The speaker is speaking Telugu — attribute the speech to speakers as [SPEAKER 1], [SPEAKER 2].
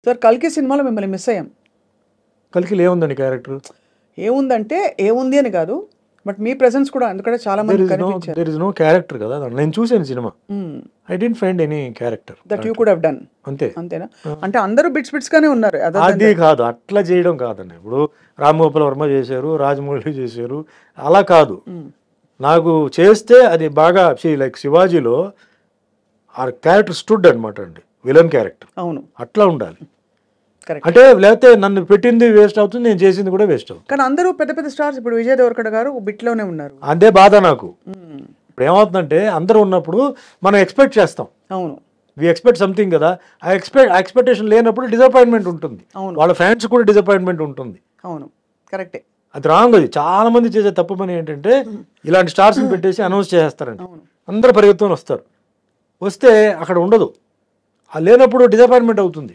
[SPEAKER 1] సార్ 'కల్కి' సినిమాలో మిమ్మల్ని మిస్ అయ్యాం.
[SPEAKER 2] 'కల్కిలో' ఏముందండి క్యారెక్టర్?
[SPEAKER 1] ఏముందంటే ఏముంది అని కాదు. బట్ మీ ప్రెజెన్స్ కూడా ఎందుకంటే చాలా మంది కనిపించారు.
[SPEAKER 2] దేర్ ఇస్ నో క్యారెక్టర్ కదా. నేను చూసాను cinema. I didn't find any character
[SPEAKER 1] that you could have done.
[SPEAKER 2] అంతే.
[SPEAKER 1] అంతేనా? అంటే అందరూ బిట్స్ గానే ఉన్నారు.
[SPEAKER 2] అది కాదు, అట్లా చేయడం కాదండి. ఇప్పుడు రామ్ గోపాల్ వర్మ చేశారు, రాజమౌళి చేశారు, అలా కాదు. నాకు చేస్తే అది బాగా లైక్ శివాజీలో ఆ క్యారెక్టర్ స్టూడ్ అనమాట అండి, విలన్ క్యారెక్టర్.
[SPEAKER 1] అవును,
[SPEAKER 2] అట్లా ఉండాలి.
[SPEAKER 1] కరెక్ట్.
[SPEAKER 2] అంటే లేకపోతే నన్ను పెట్టింది వేస్ట్ అవుతుంది, నేను చేసింది కూడా వేస్ట్ అవుతుంది.
[SPEAKER 1] కానీ అందరూ పెద్ద పెద్ద స్టార్స్, ఇప్పుడు విజయ్ దేవరకొండ గారు బిట్లోనే ఉన్నారు.
[SPEAKER 2] అదే బాధ నాకు. ఇప్పుడు ఏమవుతుందంటే అందరూ ఉన్నప్పుడు మనం ఎక్స్పెక్ట్ చేస్తాం.
[SPEAKER 1] అవును,
[SPEAKER 2] వి ఎక్స్పెక్ట్ సంథింగ్ కదా. ఆ ఎక్స్పెక్టేషన్ లేనప్పుడు డిసప్పాయింట్మెంట్ ఉంటుంది.
[SPEAKER 1] అవును,
[SPEAKER 2] వాళ్ళ ఫ్యాన్స్ కూడా డిసప్పాయింట్మెంట్ ఉంటుంది.
[SPEAKER 1] అవును, కరెక్టే.
[SPEAKER 2] అది రాంగ్. అది చాలా మంది చేసే తప్పు పని ఏంటంటే ఇలాంటి స్టార్స్ని పెట్టేసి అనౌన్స్ చేస్తారండి. అందరు పరిగెత్తుకొని వస్తారు, వస్తే అక్కడ ఉండదు. ఆ లేనప్పుడు డిసప్పాయింట్మెంట్ అవుతుంది.